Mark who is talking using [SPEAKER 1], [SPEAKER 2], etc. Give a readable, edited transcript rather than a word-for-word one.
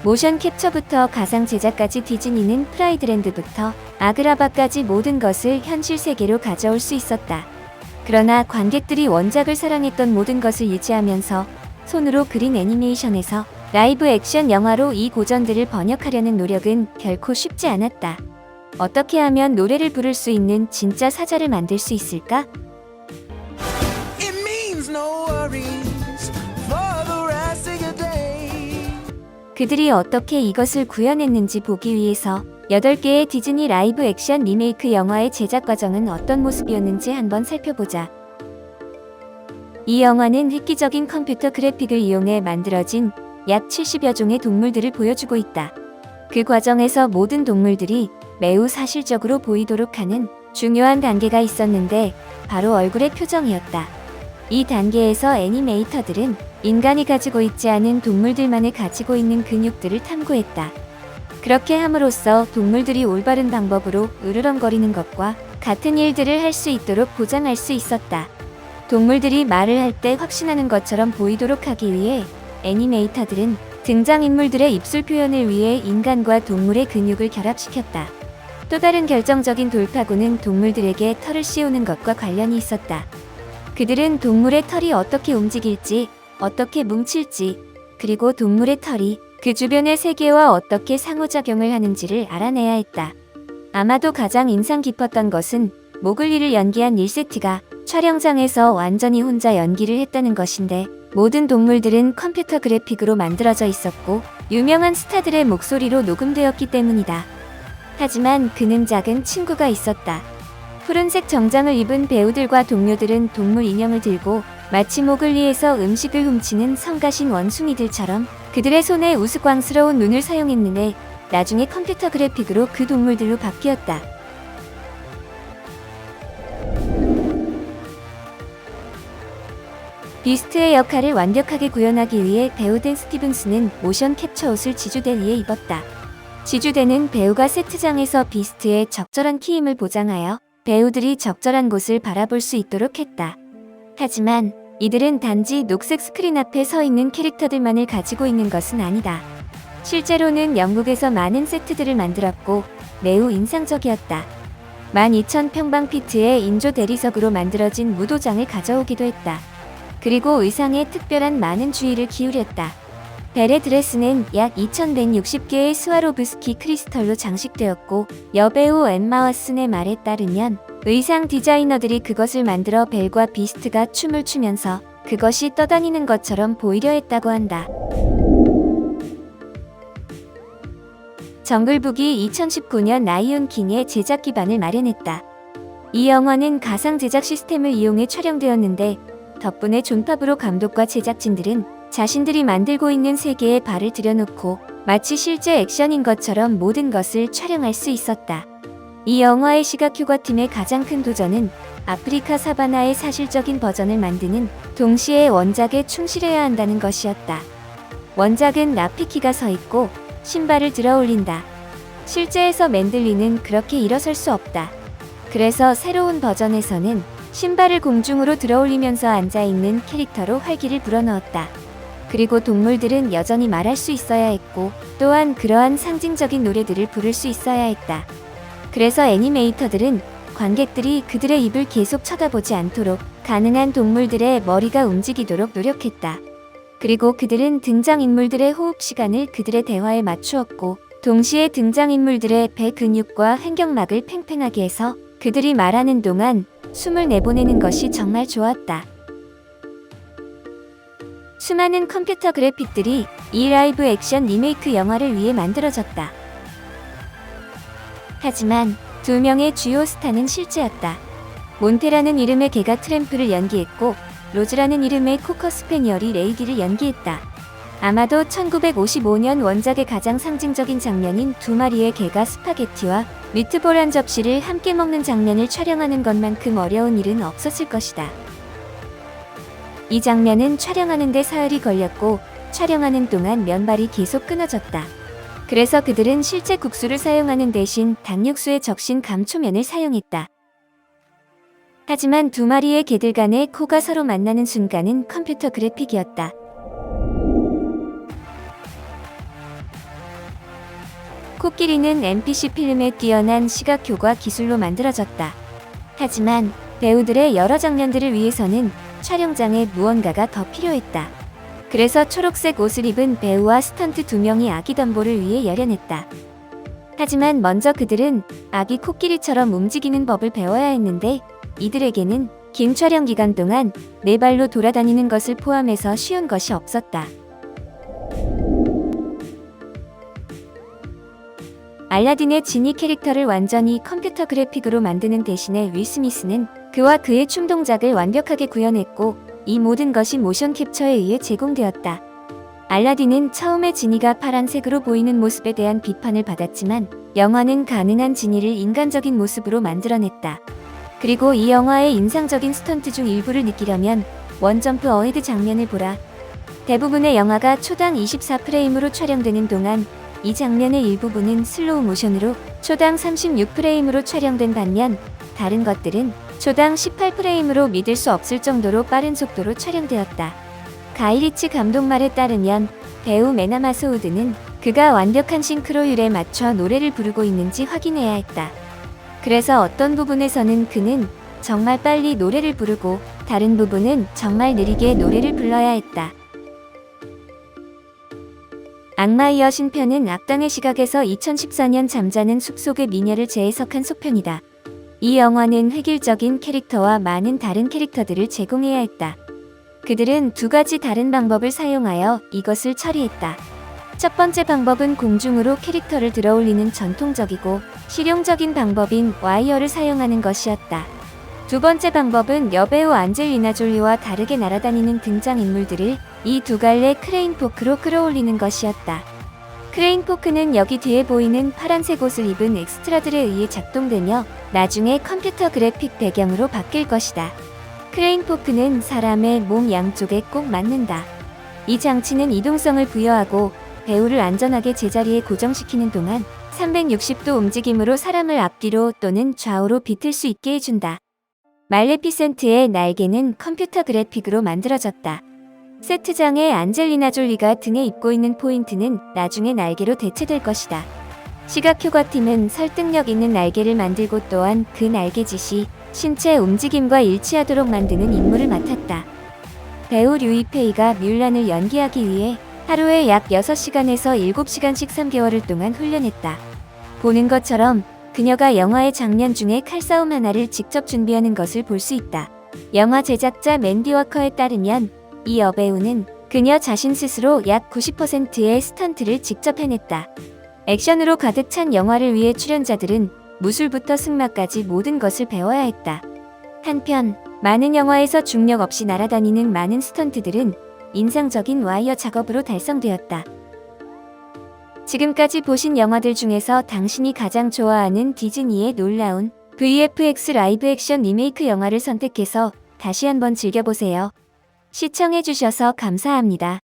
[SPEAKER 1] 모션 캡처부터 가상 제작까지 디즈니는 프라이드랜드부터 아그라바까지 모든 것을 현실 세계로 가져올 수 있었다. 그러나 관객들이 원작을 사랑했던 모든 것을 유지하면서 손으로 그린 애니메이션에서 라이브 액션 영화로 이 고전들을 번역하려는 노력은 결코 쉽지 않았다. 어떻게 하면 노래를 부를 수 있는 진짜 사자를 만들 수 있을까?
[SPEAKER 2] It means no worries for the rest of your day.
[SPEAKER 1] 그들이 어떻게 이것을 구현했는지 보기 위해서 8개의 디즈니 라이브 액션 리메이크 영화의 제작 과정은 어떤 모습이었는지 한번 살펴보자. 이 영화는 획기적인 컴퓨터 그래픽을 이용해 만들어진 약 70여 종의 동물들을 보여주고 있다. 그 과정에서 모든 동물들이 매우 사실적으로 보이도록 하는 중요한 단계가 있었는데 바로 얼굴의 표정이었다. 이 단계에서 애니메이터들은 인간이 가지고 있지 않은 동물들만을 가지고 있는 근육들을 탐구했다. 그렇게 함으로써 동물들이 올바른 방법으로 으르렁거리는 것과 같은 일들을 할 수 있도록 보장할 수 있었다. 동물들이 말을 할 때 확신하는 것처럼 보이도록 하기 위해 애니메이터들은 등장인물들의 입술 표현을 위해 인간과 동물의 근육을 결합시켰다. 또 다른 결정적인 돌파구는 동물들에게 털을 씌우는 것과 관련이 있었다. 그들은 동물의 털이 어떻게 움직일지, 어떻게 뭉칠지, 그리고 동물의 털이 그 주변의 세계와 어떻게 상호작용을 하는지를 알아내야 했다. 아마도 가장 인상 깊었던 것은 모글리를 연기한 닐 세트가 촬영장에서 완전히 혼자 연기를 했다는 것인데, 모든 동물들은 컴퓨터 그래픽으로 만들어져 있었고 유명한 스타들의 목소리로 녹음되었기 때문이다. 하지만 그는 작은 친구가 있었다. 푸른색 정장을 입은 배우들과 동료들은 동물 인형을 들고 마치 모글리에서 음식을 훔치는 성가신 원숭이들처럼 그들의 손에 우스꽝스러운 눈을 사용했는데 나중에 컴퓨터 그래픽으로 그 동물들로 바뀌었다. 비스트의 역할을 완벽하게 구현하기 위해 배우 댄 스티븐스는 모션 캡처 옷을 지주대 위에 입었다. 지주대는 배우가 세트장에서 비스트의 적절한 키임을 보장하여 배우들이 적절한 곳을 바라볼 수 있도록 했다. 하지만 이들은 단지 녹색 스크린 앞에 서 있는 캐릭터들만을 가지고 있는 것은 아니다. 실제로는 영국에서 많은 세트들을 만들었고 매우 인상적이었다. 12,000평방피트의 인조 대리석으로 만들어진 무도장을 가져오기도 했다. 그리고 의상에 특별한 많은 주의를 기울였다. 벨의 드레스는 약 2160개의 스와로브스키 크리스털로 장식되었고 여배우 엠마 왓슨의 말에 따르면 의상 디자이너들이 그것을 만들어 벨과 비스트가 춤을 추면서 그것이 떠다니는 것처럼 보이려 했다고 한다. 정글북이 2019년 라이온 킹의 제작 기반을 마련했다. 이 영화는 가상 제작 시스템을 이용해 촬영되었는데 덕분에 존 파브로 감독과 제작진들은 자신들이 만들고 있는 세계에 발을 들여놓고 마치 실제 액션인 것처럼 모든 것을 촬영할 수 있었다. 이 영화의 시각 효과팀의 가장 큰 도전은 아프리카 사바나의 사실적인 버전을 만드는 동시에 원작에 충실해야 한다는 것이었다. 원작은 라피키가 서 있고 신발을 들어 올린다. 실제에서 맨들리는 그렇게 일어설 수 없다. 그래서 새로운 버전에서는 신발을 공중으로 들어 올리면서 앉아있는 캐릭터로 활기를 불어넣었다. 그리고 동물들은 여전히 말할 수 있어야 했고 또한 그러한 상징적인 노래들을 부를 수 있어야 했다. 그래서 애니메이터들은 관객들이 그들의 입을 계속 쳐다보지 않도록 가능한 동물들의 머리가 움직이도록 노력했다. 그리고 그들은 등장인물들의 호흡 시간을 그들의 대화에 맞추었고 동시에 등장인물들의 배 근육과 횡격막을 팽팽하게 해서 그들이 말하는 동안 숨을 내보내는 것이 정말 좋았다. 수많은 컴퓨터 그래픽들이 이 라이브 액션 리메이크 영화를 위해 만들어졌다. 하지만 2명의 주요 스타는 실제였다. 몬테라는 이름의 개가 트램프를 연기했고 로즈라는 이름의 코커 스패니얼이 레이디를 연기했다. 아마도 1955년 원작의 가장 상징적인 장면인 2마리의 개가 스파게티와 미트볼 한 접시를 함께 먹는 장면을 촬영하는 것만큼 어려운 일은 없었을 것이다. 이 장면은 촬영하는 데 사흘이 걸렸고 촬영하는 동안 면발이 계속 끊어졌다. 그래서 그들은 실제 국수를 사용하는 대신 닭육수에 적신 감초면을 사용했다. 하지만 2마리의 개들 간의 코가 서로 만나는 순간은 컴퓨터 그래픽이었다. 코끼리는 MPC 필름의 뛰어난 시각 효과 기술로 만들어졌다. 하지만 배우들의 여러 장면들을 위해서는 촬영장에 무언가가 더 필요했다. 그래서 초록색 옷을 입은 배우와 스턴트 2명이 아기 덤보를 위해 열연했다. 하지만 먼저 그들은 아기 코끼리처럼 움직이는 법을 배워야 했는데 이들에게는 긴 촬영 기간 동안 네 발로 돌아다니는 것을 포함해서 쉬운 것이 없었다. 알라딘의 지니 캐릭터를 완전히 컴퓨터 그래픽으로 만드는 대신에 윌 스미스는 그와 그의 춤 동작을 완벽하게 구현했고 이 모든 것이 모션 캡처에 의해 제공되었다. 알라딘은 처음에 지니가 파란색으로 보이는 모습에 대한 비판을 받았지만 영화는 가능한 지니를 인간적인 모습으로 만들어냈다. 그리고 이 영화의 인상적인 스턴트 중 일부를 느끼려면 원점프 어헤드 장면을 보라. 대부분의 영화가 초당 24프레임으로 촬영되는 동안 이 장면의 일부분은 슬로우 모션으로 초당 36프레임으로 촬영된 반면 다른 것들은 초당 18프레임으로 믿을 수 없을 정도로 빠른 속도로 촬영되었다. 가이리치 감독 말에 따르면 배우 메나 마소우드는 그가 완벽한 싱크로율에 맞춰 노래를 부르고 있는지 확인해야 했다. 그래서 어떤 부분에서는 그는 정말 빨리 노래를 부르고 다른 부분은 정말 느리게 노래를 불러야 했다. 악마의 여신편은 악당의 시각에서 2014년 잠자는 숲속의 미녀를 재해석한 속편이다. 이 영화는 획일적인 캐릭터와 많은 다른 캐릭터들을 제공해야 했다. 그들은 두 가지 다른 방법을 사용하여 이것을 처리했다. 첫 번째 방법은 공중으로 캐릭터를 들어올리는 전통적이고 실용적인 방법인 와이어를 사용하는 것이었다. 두 번째 방법은 여배우 안젤리나 졸리와 다르게 날아다니는 등장인물들을 이 두 갈래 크레인 포크로 끌어올리는 것이었다. 크레인 포크는 여기 뒤에 보이는 파란색 옷을 입은 엑스트라들에 의해 작동되며 나중에 컴퓨터 그래픽 배경으로 바뀔 것이다. 크레인 포크는 사람의 몸 양쪽에 꼭 맞는다. 이 장치는 이동성을 부여하고 배우를 안전하게 제자리에 고정시키는 동안 360도 움직임으로 사람을 앞뒤로 또는 좌우로 비틀 수 있게 해준다. 말레피센트의 날개는 컴퓨터 그래픽으로 만들어졌다. 세트장에 안젤리나 졸리가 등에 입고 있는 포인트는 나중에 날개로 대체될 것이다. 시각효과팀은 설득력 있는 날개를 만들고 또한 그 날개짓이 신체 움직임과 일치하도록 만드는 임무를 맡았다. 배우 류이 페이가 뮬란을 연기하기 위해 하루에 약 6시간에서 7시간씩 3개월을 동안 훈련했다. 보는 것처럼 그녀가 영화의 장면 중에 칼싸움 하나를 직접 준비하는 것을 볼 수 있다. 영화 제작자 맨디 워커에 따르면 이 여배우는 그녀 자신 스스로 약 90%의 스턴트를 직접 해냈다. 액션으로 가득 찬 영화를 위해 출연자들은 무술부터 승마까지 모든 것을 배워야 했다. 한편 많은 영화에서 중력 없이 날아다니는 많은 스턴트들은 인상적인 와이어 작업으로 달성되었다. 지금까지 보신 영화들 중에서 당신이 가장 좋아하는 디즈니의 놀라운 VFX 라이브 액션 리메이크 영화를 선택해서 다시 한번 즐겨보세요. 시청해주셔서 감사합니다.